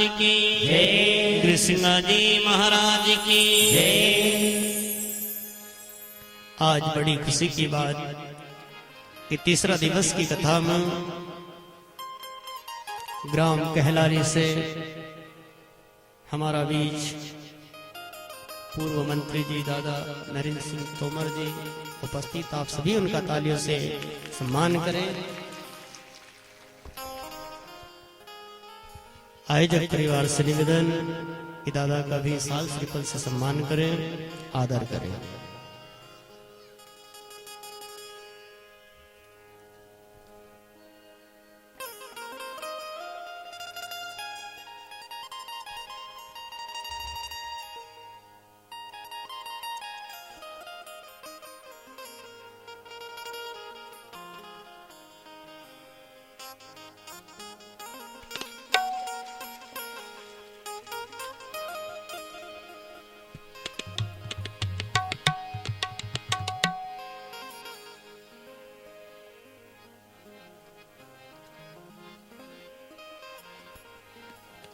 की जय, कृष्ण जी महाराज की जय। आज बड़ी खुशी की बात कि तीसरा दिवस की कथा में ग्राम कहलारी से हमारा बीच पूर्व मंत्री जी दादा नरेंद्र सिंह तोमर जी उपस्थित, आप सभी उनका तालियों से सम्मान करें। आयोजक परिवार से निवेदन कि दादा का भी साल श्रीफल से सम्मान करें, आदर करें।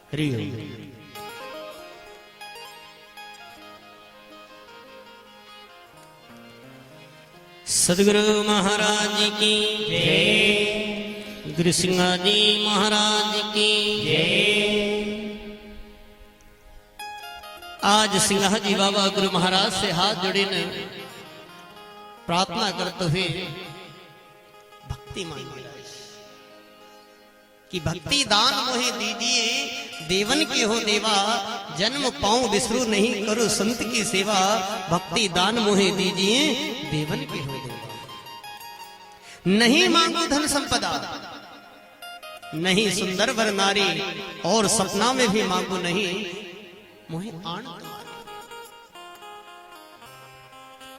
हरि ओम। सदगुरु महाराज की जय, गुरु सिंह जी महाराज की जय। आज सिंह जी बाबा गुरु महाराज से हाथ जोड़े ने प्रार्थना करते हुए भक्ति मांगी कि भक्ति दान मोहे दीजिए, देवन के हो देवा, जन्म पाऊं विसरू नहीं, करो संत की सेवा। भक्ति दान मोहे दीजिए, देवन के हो देवा। नहीं मांगो धन संपदा, नहीं सुंदर वर नारी, और सपना में भी मांगो नहीं, मोहे आन तुम्हारी।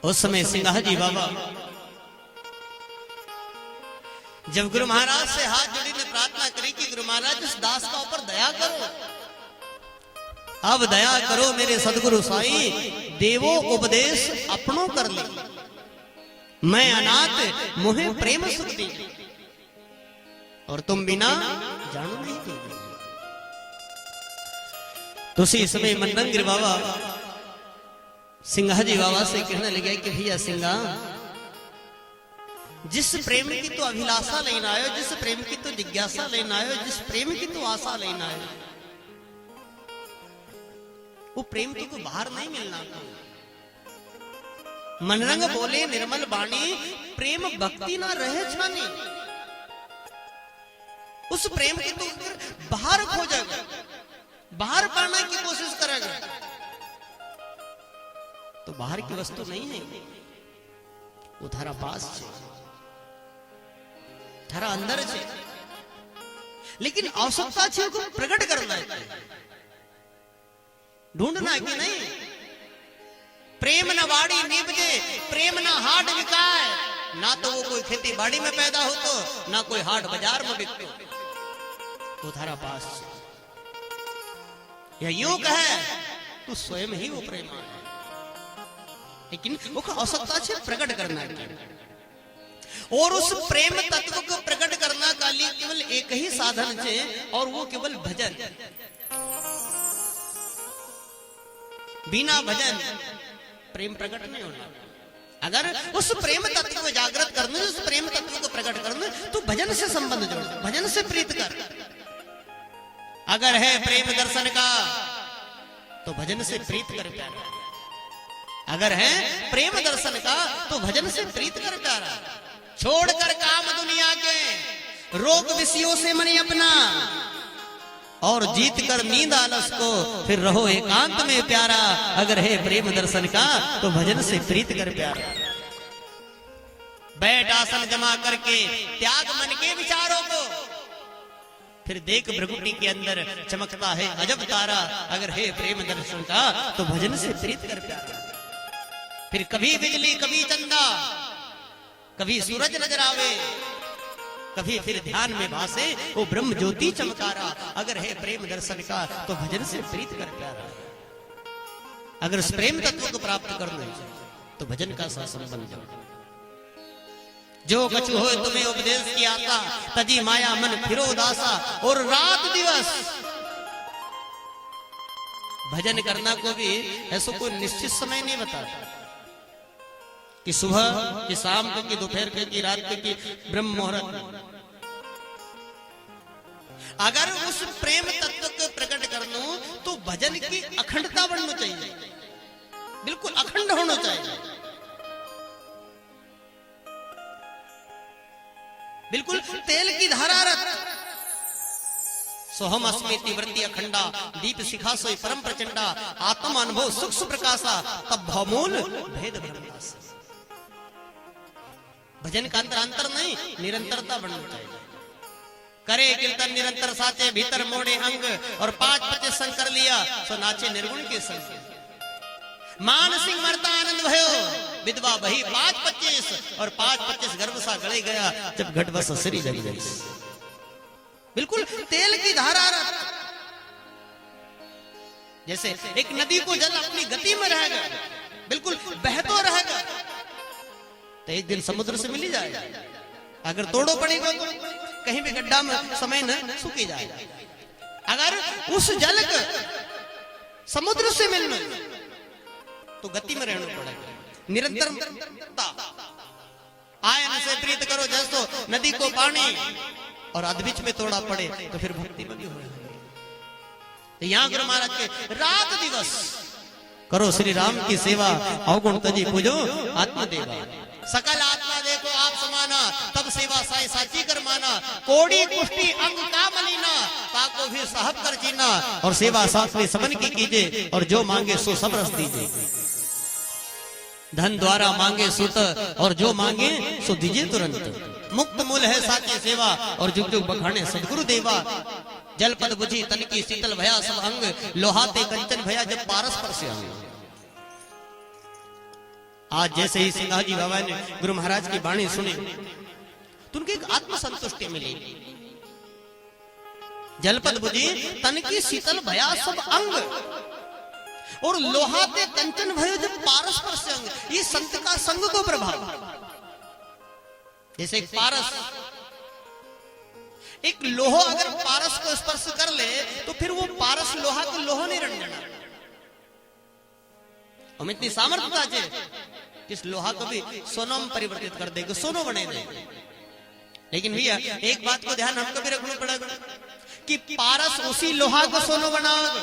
उस समय सिंह जी बाबा जब गुरु महाराज से हाथ जोड़ी ने प्रार्थना करी कि गुरु महाराज इस दास का ऊपर दया करो, अब दया करो मेरे सदगुरु साईं, देवो उपदेश अपनों कर ले, मैं अनाथ मुहे प्रेम सुख दी, और तुम बिना जानो नहीं की। तो उसी समय मनरंगिर बाबा सिंह जी बाबा से कहने लगे कि भैया सिंगा, जिस प्रेम की तो अभिलाषा लेना आयो, जिस प्रेम की तो जिज्ञासा लेना आयो, जिस प्रेम की तो आशा लेना आयो, वो प्रेम तो कोई बाहर नहीं मिलना। मनरंग बोले निर्मल बाणी, प्रेम भक्ति ना रहे छानी। उस प्रेम की तो बाहर खोजेगा, बाहर पाने की कोशिश करेगा, तो बाहर की वस्तु नहीं है, वो थारा पास है, थारा अंदर है। लेकिन आवश्यकता है को प्रकट करना है, ढूंढना है कि नहीं। प्रेम न बाड़ी निपजे, प्रेम न हाट बिकाए, ना तो वो कोई खेती बाड़ी में पैदा हो तो, ना कोई हाट बाजार में बिकते, वो थारा पास है। या यूं कहे तू स्वयं ही वो प्रेम है, लेकिन वो आवश्यकता है प्रकट करना है। और उस प्रेम तत्व को प्रकट करना का लिए केवल एक ही साधन है, और वो केवल भजन। बिना भजन प्रेम प्रकट नहीं होना। अगर उस प्रेम तत्व को जागृत करना, उस प्रेम तत्व को प्रकट करना, तो भजन से संबंध जोड़, भजन से प्रीत कर। अगर है प्रेम दर्शन का, तो भजन से प्रीत कर प्यारा। अगर है प्रेम दर्शन का, तो भजन से प्रीत कर प्यारा। छोड़कर काम दुनिया के, रोग विषयों से मन अपना, और जीत कर नींद आलस को, फिर रहो एकांत में प्यारा। अगर है प्रेम दर्शन का, तो भजन से प्रीत कर प्यारा। बैठ आसन जमा करके त्याग मन के विचारों को, फिर देख भृगुटी के अंदर चमकता है अजब तारा। अगर है प्रेम दर्शन का, तो भजन से प्रीत कर प्यारा। फिर कभी बिजली कभी चंदा, कभी सूरज नजर आवे, कभी फिर ध्यान में भासे वो ब्रह्म ज्योति चमकारा। अगर है प्रेम दर्शन का, तो भजन से प्रीत कर प्यारा। अगर उस प्रेम तत्व को प्राप्त करना है, तो भजन का सा संबंध जोड़ो। जो कछु हो तुम्हें उपदेश किया था, तजी माया मन फिरो दासा। और रात दिवस भजन करना को भी ऐसा कोई निश्चित समय नहीं बताता कि सुबह कि शाम को कि दोपहर के कि रात के कि ब्रह्म मुहूर्त। अगर उस प्रेम तत्व को प्रकट करना तो भजन की अखंडता बढ़ना चाहिए, बिल्कुल अखंड होना चाहिए, बिल्कुल तेल की धारारत। सोहम अस्मेति वृत्ति अखंडा दीप शिखा सोई परम प्रचंडा आत्म अनुभव सूक्ष्म प्रकाशा तब भवमूल भेद ब्रह्मास। भजन का अंतर नहीं, निरंतरता बढ़नी चाहिए। करे कीर्तन निरंतर साचे भीतर मोड़े अंग और 5-25 संग कर लिया सो नाचे निर्गुण के संग। मान सिंह मरता आनंद भयो विधवा बही 5-25 और 5-25 गर्भ सा गले गया जब घट बस सरी जगी गई। बिल्कुल तेल की धारा। जैसे एक नदी को जल अपनी गति में रहेगा, बिल्कुल बहतो रहेगा, तो एक दिन समुद्र से मिल ही जाएगा। अगर तोड़ो पड़ेगा तो कहीं भी गड्ढा में समय न सूखी जाएगा। अगर उस जल को समुद्र से मिलना तो गति में रहना पड़ेगा, निरंतरता। आयन से प्रीत करो जैसो नदी को पानी, और अधबीच में तोड़ा पड़े तो फिर भक्ति में भी हो। तो यहाँ गुरु महाराज के रात दिवस करो श्री राम की सेवा, अवगुण तजी पूजो आत्मदेवा। सकल आत्मा देखो आप समाना, तब सेवा साई साची कर माना। कोड़ी कुष्टी अंग का मलीना, ताको भी साहब कर जीना। और सेवा साथ में सबन की कीजिए, और जो मांगे सो सब रस दीजिए। धन द्वारा मांगे सुत, और जो मांगे सो दीजिए तुरंत। मुक्त मूल है साची सेवा, और जुग जुग बखाने सदगुरु देवा। जल पद बुझी तन की शीतल भया सब अंग, लोहाते कंचन भया जब पारस पर से अंग। आज जैसे ही सिंघा जी बाबा ने गुरु महाराज की वाणी सुनी तो उनकी एक आत्म संतुष्टि मिली। जलपद बुझी तन की शीतल भया सब अंग, और लोहाते कंचन भयो जब पारस पर से अंग। ये संत का संग को प्रभाव। जैसे एक पारस, एक लोहा अगर पारस को स्पर्श कर ले तो फिर वो पारस लोहा को लोहा नहीं रंग जाना। हम इतनी सामर्थ्यता है इस लोहा को भी सोना में परिवर्तित कर देगा, सोनो बने दे। लेकिन भैया एक बात को ध्यान हमको भी रखना पड़ेगा कि पारस उसी लोहा को सोनो बनाओगे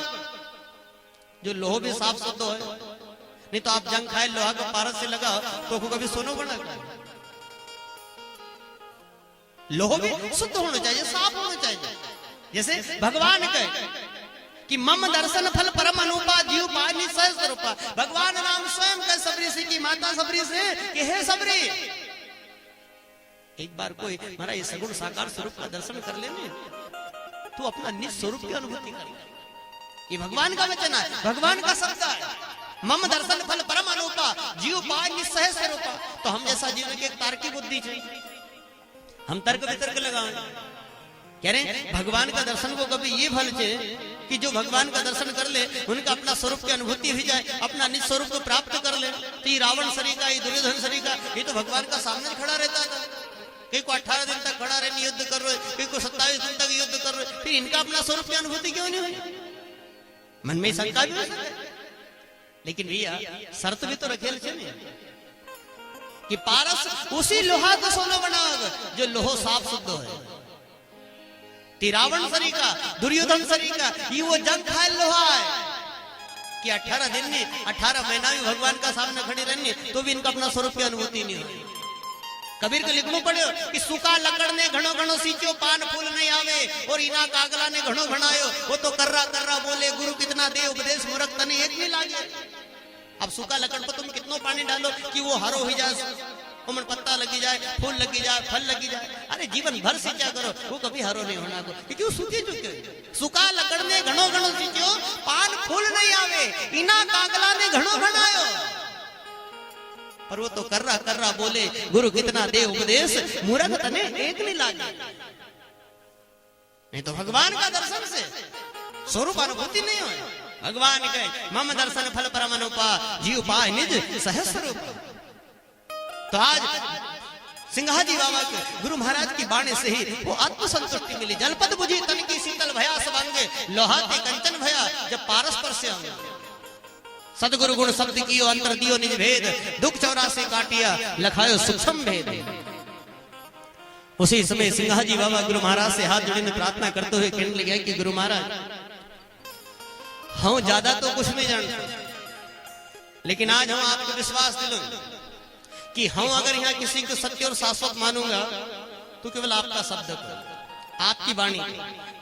जो लोहा भी साफ शुद्ध है। नहीं तो आप जंग खाए लोहा को पारस से लगाओ तो कभी सोनो बना। लोहा भी शुद्ध होना चाहिए, साफ होना चाहिए। जैसे भगवान कहे कि मम दर्शन फल परम अनुपा जीव पानी सहस्र रूपा। भगवान राम स्वयं कह सबरी से की माता सबरी से कि हे सबरी, एक बार कोई हमारा ये सगुण साकार स्वरूप का दर्शन कर लेने तो अपना निज स्वरूप की अनुभूति करेगा। ये भगवान का वचन है, भगवान का शब्द है। मम दर्शन फल परम अनुपा जीव पानी सहस्र रूपा। तो हम जैसा जीवन की एक तार्किक बुद्धि चाहिए, हम तर्क वितर्क लगाएं। कह रहे भगवान का दर्शन को कभी ये फल चाहिए कि जो भगवान का दर्शन कर ले उनका अपना स्वरूप की अनुभूति हो जाए, अपना निज स्वरूप को प्राप्त कर ले। तो ये रावण शरीर का, ये दुर्योधन शरीर का, ये तो भगवान का सामने खड़ा रहता था। कई को 18 दिन तक खड़ा रहने युद्ध कर रहे, कई को 27 दिन तक युद्ध कर रहे, फिर इनका अपना स्वरूप की अनुभूति क्यों नहीं हुई? मन में शंका भी हो सकता है। लेकिन भैया शर्त भी तो रखेल छे कि पारस उसी लोहा को सोना बनाओगे जो लोहो साफ शुद्ध है। रावण शरीर का, दुर्योधन शरीर का, ये वो जंग खाए लोहा है कि 18 दिन में 18 महीना भी भगवान का सामने खड़ी रहने तो भी इनका अपना स्वरूप की अनुभूति नहीं हुई। कबीर को लिखना पड़े कि सूखा लकड़ ने घणो घणो सींचो पान फूल नहीं आवे, और इना कागला ने घणो घणायो। वो तो कर्रा कर्रा बोले गुरु कितना दे उपदेश मूर्ख तने एक नहीं लागे। अब सूखा लकड़ पर तुम कितना पानी डालो कि वो हरो हो जाए, उमर पत्ता लगी जाए, फूल लगी जाए, फल लगी जाए। अरे जीवन भर सींचा करो, वो कभी हरो नहीं होना को, क्योंकि वो सूखे चुके। सूखा लकड़ ने घणो घणो सींचो पान फूल नहीं आवे, इना कागला ने घणो घणायो। पर वो तो कर्रा कर्रा बोले गुरु कितना दे उपदेश मूर्ख तने एक नहीं लागे। नहीं तो भगवान का दर्शन से स्वरूप अनुभूति नहीं हो। भगवान कहे मम दर्शन फल परम अनुपा जीव पाए निज सहस्र रूप। तो आज सिंघाजी बाबा को गुरु महाराज की बाणी से ही वो आत्मसंतुष्टि मिली। जलपद बुझी तन की शीतल भया सवांगे, लोहा ते कंचन भया जब पारस पर से आंगे। सदगुरु गुण शब्द कियो अंतर दियो निज भेद, दुख 84 काटिया लखायो सूक्ष्म भेद। उसी समय सिंघाजी बाबा गुरु महाराज से हाथ जोड़े प्रार्थना करते हुए कहने लगे कि गुरु महाराज, हम ज्यादा तो कुछ नहीं जानते, लेकिन आज हम आपको विश्वास दिलाएं कि हम अगर यहाँ किसी को सत्य और शाश्वत मानूंगा तो केवल आपका शब्द को, आपकी वाणी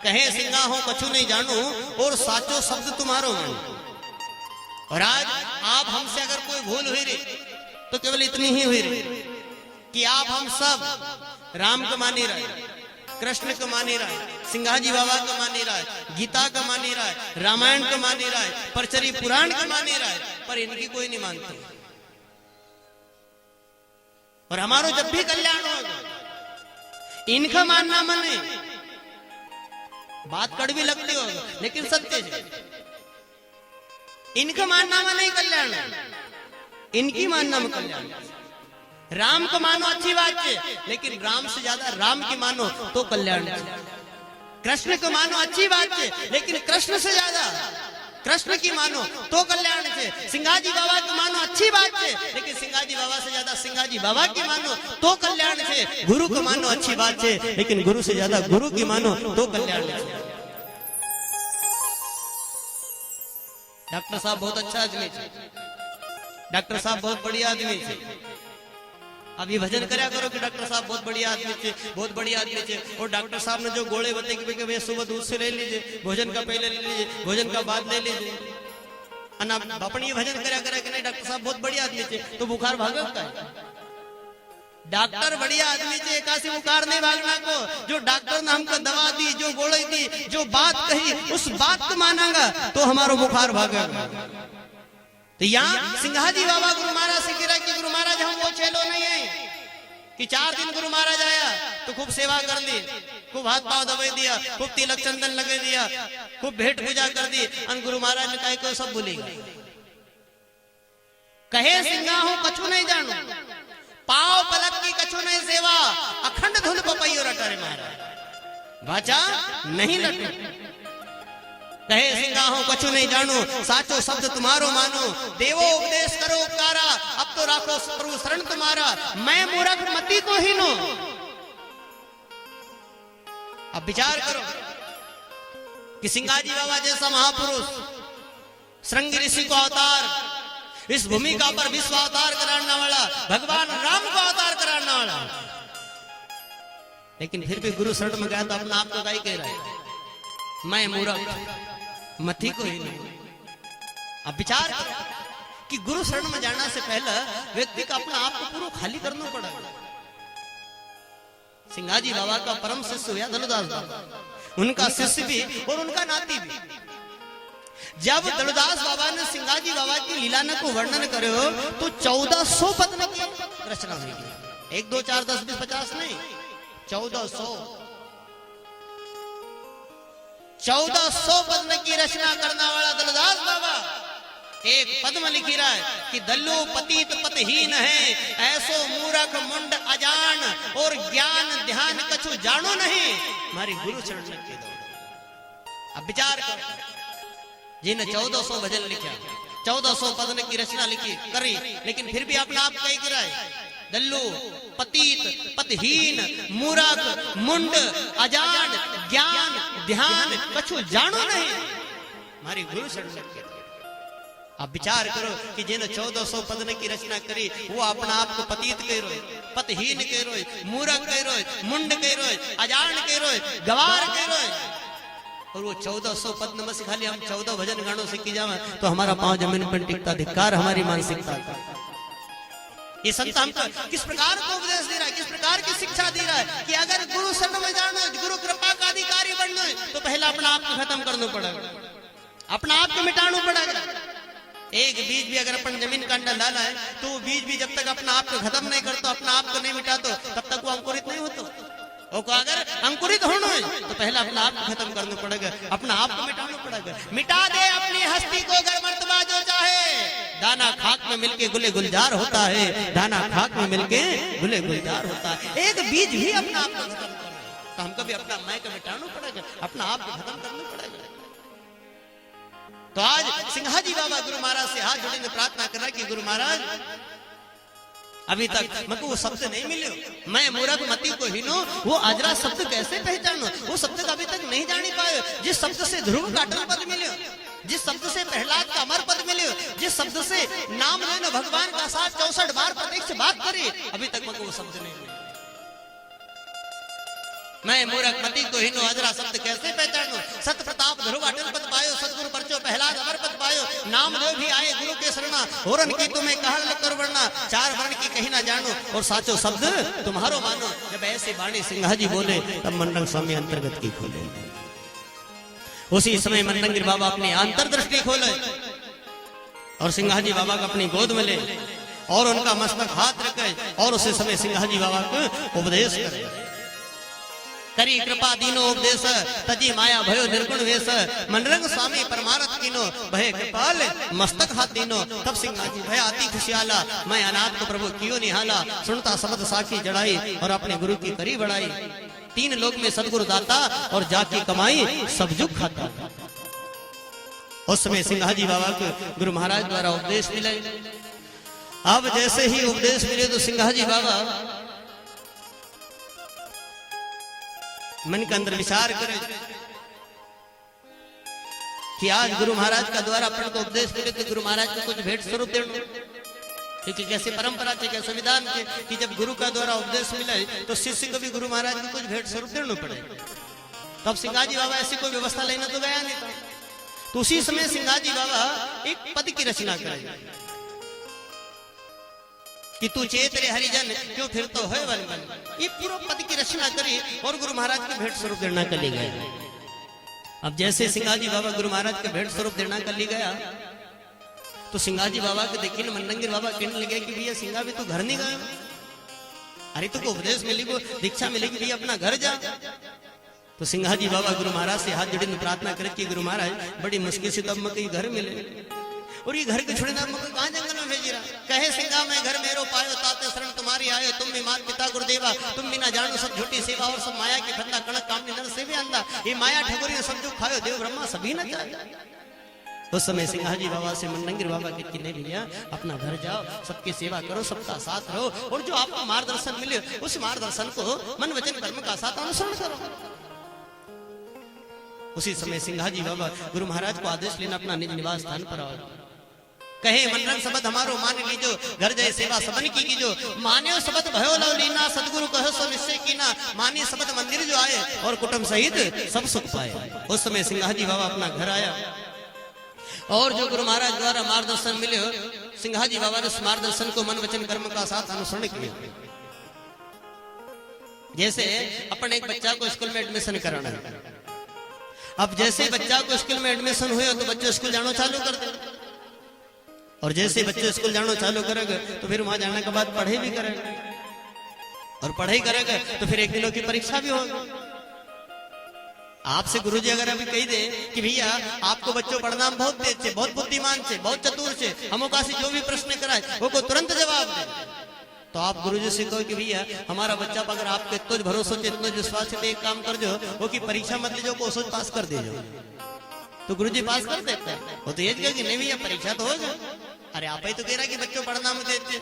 कहे सिंगा हो कछु नहीं जानू और साचो शब्द तुम्हारो मानू। और आज आप हमसे अगर कोई भूल हुई रे तो केवल इतनी ही हुई रे कि आप हम सब राम को मानी रहे, कृष्ण को मानी रहा है, सिंघाजी बाबा को मानी रहा है, गीता को मानी रहा है, रामायण को मानी रहा है, परचरी पुराण को मानी रहा है, पर इनकी कोई नहीं मानता। और हमारो जब भी कल्याण होगा इनका मानना मने, बात कड़वी लगती होगा लेकिन सत्य है। इनका मानना मने कल्याण, इनकी मानना में कल्याण। राम को मानो अच्छी बात है, लेकिन राम से ज्यादा राम की मानो तो कल्याण। कृष्ण को मानो अच्छी बात है, लेकिन कृष्ण से ज्यादा कृष्ण की मानो तो कल्याण है। सिंघाजी बाबा को मानो अच्छी बात है, लेकिन सिंघाजी बाबा से ज्यादा सिंघाजी बाबा की मानो तो कल्याण है। गुरु को मानो अच्छी बात है, लेकिन गुरु से ज्यादा गुरु की मानो तो कल्याण है। डॉक्टर साहब बहुत अच्छा आदमी है, डॉक्टर साहब बहुत बढ़िया आदमी है। अभी भजन करया करो कि डॉक्टर साहब बहुत बढ़िया आदमी थे, बहुत बढ़िया आदमी थे। और डॉक्टर साहब ने जो गोले बताए कि भैया सुबह दूध से ले लीजिए, भोजन का पहले ले लीजिए, भोजन का बाद ले लीजिए, अपनी भजन करया करे कि नहीं डॉक्टर साहब बहुत बढ़िया आदमी थे तो बुखार भागा का है। डॉक्टर बढ़िया आदमी थे, काशी बुखार नहीं भागना को। जो डॉक्टर ने हमको दवा दी, जो गोली दी, जो बात कही, उस बात को मानांगा तो हमारा बुखार भागेगा। तो यहाँ सिंघाजी बाबा गुरु महाराज से गिरा कि गुरु महाराज हम वो चेलो नहीं है कि 4 दिन गुरु महाराज आया तो खूब सेवा कर दी, खूब हाथ पांव दबा दिया, खूब तिलक चंदन लगे दिया, खूब भेंट पूजा कर दी। और गुरु महाराज ने कहा को सब भूलेगा। कहे सिंगा हूं कछु नहीं जानू, पाव पलक की कछु नहीं सेवा, अखंड धुन पपैयो रटरे महाराज वाचा नहीं लटे। कहे सिंगा हूं कछु नहीं जानू, साचो शब्द तुम्हारो मानो, देवो उपदेश करो उपकारा, अब तो राखो प्रभु शरण तुम्हारा, मैं मूर्ख मति को ही नो। अब विचार करो कि सिंघाजी बाबा जैसा महापुरुष, श्रृंग ऋषि को अवतार, इस भूमिका पर विश्व अवतार कराने वाला, भगवान राम को अवतार कराने वाला, लेकिन फिर भी गुरु शरण में गया तो अपना आप को गाय कह रहा है मैं मूर्ख मति को ही नहीं। अब विचार करो कि गुरु शरण में जाना से पहले व्यक्ति का अपना आप को पूरा खाली करना पड़ेगा। सिंघाजी बाबा का परम शिष्य हुआ दलुदास बाबा, उनका शिष्य भी और उनका नाती भी। जब दलुदास बाबा ने सिंघाजी बाबा की लीला को वर्णन करे हो तो 1400 पद की रचना हुई। 1 2 4 10 20 50 नहीं, 1400 पद की रचना करने वाला दलदास बाबा एक पद में लिखी रहा है कि दल्लू पतित पतहीन है, ऐसो मूर्ख मुंड अजान, और ज्ञान ध्यान कछु जानो नहीं, हमारी गुरु चरण के दो। अब विचार करो जिन्हें 1400 भजन लिखा, 1400 पद की रचना लिखी करी, लेकिन फिर भी अपना आप कही गिरा है दल्लू पतित पतहीन मूर्ख मुंड अजान ज्ञान ध्यान कछु जानो नहीं, हमारी गुरु शरण के। अब विचार करो कि जिन्हें 1400 पद की रचना करी वो अपना आप को पतित कह रोए, पतहीन कह रोए, मूर्ख कह रोए, मुंड कह रोए, अजान कह रोए, गवार कह रोए, और वो 1400 पद में से खाली हम 14 भजन गानों से की जावे तो हमारा पांव जमीन पर टिकता, धिक्कार हमारी मानसिकता। ये संत हमको किस प्रकार को उपदेश दे रहा है, किस प्रकार की शिक्षा दे रहा है कि अगर गुरु शरण में जाना, गुरु कृपा का अधिकारी बनना है तो पहले अपना आप को खत्म करना पड़ेगा, अपना आप को मिटाना पड़ेगा। एक बीज भी अगर अपन जमीन का अंदर डाला है तो वो बीज भी जब तक अपना आप को खत्म नहीं करता, अपना आप को नहीं मिटाता, तब तक वो अंकुरित नहीं होता। और अगर अंकुरित होना है तो पहले अपना आप को खत्म करना पड़ेगा, अपना आप को मिटाना पड़ेगा। मिटा दे अपनी हस्ती को अगर मर्तबा जो चाहे, दाना खाक में मिलके गुले गुलजार होता है, दाना खाक में मिलके गुले गुलजार होता है। एक बीज भी अपना आप को खत्म कर रहे हैं, तो हमको भी अपना मैं को मिटाना पड़ेगा, अपना आप को खत्म करना पड़ेगा। तो आज सिंहाजी बाबा गुरु महाराज से हाथ जोड़ने प्रार्थना कर रहा है कि गुरु महाराज अभी तक मुझको वो शब्द नहीं मिले, मैं मूर्ख मति को हीनो, वो अजरा शब्द कैसे पहचानो, वो शब्द अभी तक नहीं जानी पाए। जिस शब्द से ध्रुव का अटल पद मिले, जिस शब्द से प्रहलाद का अमर पद मिले, जिस शब्द से नाम लेना भगवान का साथ 64 बार प्रत्यक्ष बात करे, अभी तक मुझको वो शब्द नहीं मिले। मैं मूर्ख मति को हीनो अजरा शब्द कैसे पहचानो, सत प्रताप ध्रुव अटल पद पायो, सतगुरु परचो प्रहलाद अमर पद पायो, नाम देव भी आए गुरु के शरणा, होरन की तुम्हें कहल कर वर्णा, चार वर्ण की कहीं ना जानो, और साचो शब्द तुम्हारो मानो। जब ऐसे बाणी सिंहाजी बोले तब मनरंग स्वामी अंतर्गत की खोले। उसी समय मनरंग बाबा अपनी अंतर्दृष्टि खोले और सिंहाजी बाबा को अपनी गोद में ले और उनका मस्तक हाथ रखे और उसी समय सिंहाजी बाबा को उपदेश करे। करी कृपा दीनो उपदेश, तजी माया भयो निर्गुण वेश, मनरंग स्वामी परमारथ कीनो, भय कृपाल मस्तक हाथ दीनो। तब सिंहाजी भय आती खुशियाला, मैं अनाथ को प्रभु कियो निहाला, सुनता शब्द साखी जड़ाई और अपने गुरु की करी बढ़ाई। 3 लोक में सदगुरु दाता और जाकी कमाई सब जुग खाता। उस समय सिंहाजी बाबा को गुरु महाराज द्वारा उपदेश मिले। अब जैसे ही उपदेश मिले तो सिंहाजी बाबा मन के अंदर विचार करे कि आज गुरु महाराज का द्वारा अपन को उपदेश मिले तो गुरु महाराज को कुछ भेंट स्वरूप देना, क्योंकि कैसे परंपरा थे, कैसे संविधान थे कि जब गुरु का द्वारा उपदेश मिले तो शिष्य को भी गुरु महाराज को कुछ भेंट स्वरूप देना पड़े। तब सिंहाजी बाबा ऐसी कोई व्यवस्था लेना तो गया नहीं था। तो उसी समय सिंहाजी बाबा एक पद की रचना करे कि तू चेत रे हरिजन क्यों फिर तो है वन वन। ये पूरा पद की रचना करी और गुरु महाराज को भेंट स्वरूप देना कर ली गया। अब जैसे सिंहाजी बाबा गुरु महाराज के भेंट स्वरूप देना कर ली गया तो सिंहाजी बाबा को देखिए मनरंगीर बाबा कहने लगे कि भैया सिंहा भी तू घर नहीं गया, अरे तुमको उपदेश मिलेगी, दीक्षा मिलेगी, भैया अपना घर जा। तो सिंहाजी बाबा गुरु महाराज से हाथ जोड़े प्रार्थना करे कि गुरु महाराज बड़ी मुश्किल से तब मैं घर मिले और ये घर के छोड़े ना मुझे कहाँ जंगल में भेज रहा। कहे सिंगा मैं घर मेरो पायो ताते शरण तुम्हारी आयो, तुम भी मात पिता गुरुदेवा, तुम बिना जानो सब झूठी सेवा और सब माया की फंदा कणक कामनी नर से भी अंधा, ये माया ठगोरी सब जो खायो देव ब्रह्मा सभी न चाहे। उस समय सिंहाजी बाबा से मनरंगीर बाबा के नहीं भैया अपना घर जाओ, सबकी सेवा करो, सबका साथ रहो और जो आपको मार्गदर्शन मिले उस मार्गदर्शन को मन वचन कर्म का साथ अनुसरण करो। उसी समय सिंहाजी बाबा गुरु महाराज को आदेश लेना अपना निज निवास स्थान पर आओ। कहे मनरंग शब्द हमारो मान लीजो, घर जाए सेवा सबन की कीजो, मान्यो शब्द भयो लव लीना, सदगुरु कहो सो निश्चय कीना, मानी शब्द मंदिर जो आए और कुटुंब सहित सब सुख पाए। उस समय सिंहाजी बाबा अपना घर आया और जो गुरु महाराज द्वारा मार्गदर्शन मिले सिंहाजी बाबा ने उस मार्गदर्शन को मन वचन कर्म का साथ अनुसरण किया। जैसे अपन एक बच्चा को स्कूल में एडमिशन कराना है, अब जैसे बच्चा को स्कूल में एडमिशन हुए तो बच्चे स्कूल जाना चालू कर दे और जैसे बच्चे स्कूल जाना चालू करेगा तो फिर वहां जाने के बाद पढ़ाई भी करेगा और पढ़ाई करेगा तो फिर 1 दिनों की परीक्षा भी होगी। आपसे गुरुजी अगर अभी कही दे कि भैया आपको बच्चों पढ़ना बहुत तेज से, बहुत बुद्धिमान से, बहुत चतुर से, हम से जो भी प्रश्न कराए वो को तुरंत जवाब दे, तो आप गुरुजी से कहो कि भैया हमारा बच्चा अगर आपके इतना भरोसा से इतना विश्वास से एक काम कर जो वो की परीक्षा मत लीजिए को सोच पास कर दे तो गुरुजी पास कर देता है। वो तो ये कहे कि नहीं भैया परीक्षा तो हो जाए, अरे आप ही तो कह रहा कि बच्चों पढ़ना में तेज,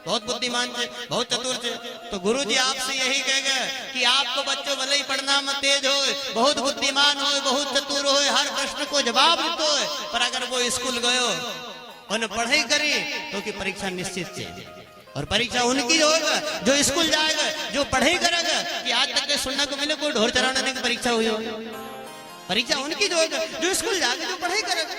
बहुत बुद्धिमान थे, बहुत चतुर थे, तो गुरुजी आपसे यही कहेगा कि आपको बच्चों भले ही पढ़ना में तेज हो, बहुत बुद्धिमान हो, बहुत चतुर हो, हर प्रश्न को जवाब देते हो, पर अगर वो स्कूल गयो और पढ़ाई करे तो की परीक्षा निश्चित है। और परीक्षा उनकी होगा जो स्कूल जाएगा, जो पढ़ाई करेगा। कि आज तक सुनने को मिले कोई ढोर चराने की परीक्षा हुई हो, परीक्षा उनकी जो होगा जो स्कूल जाएगा, जो पढ़ाई करेगा।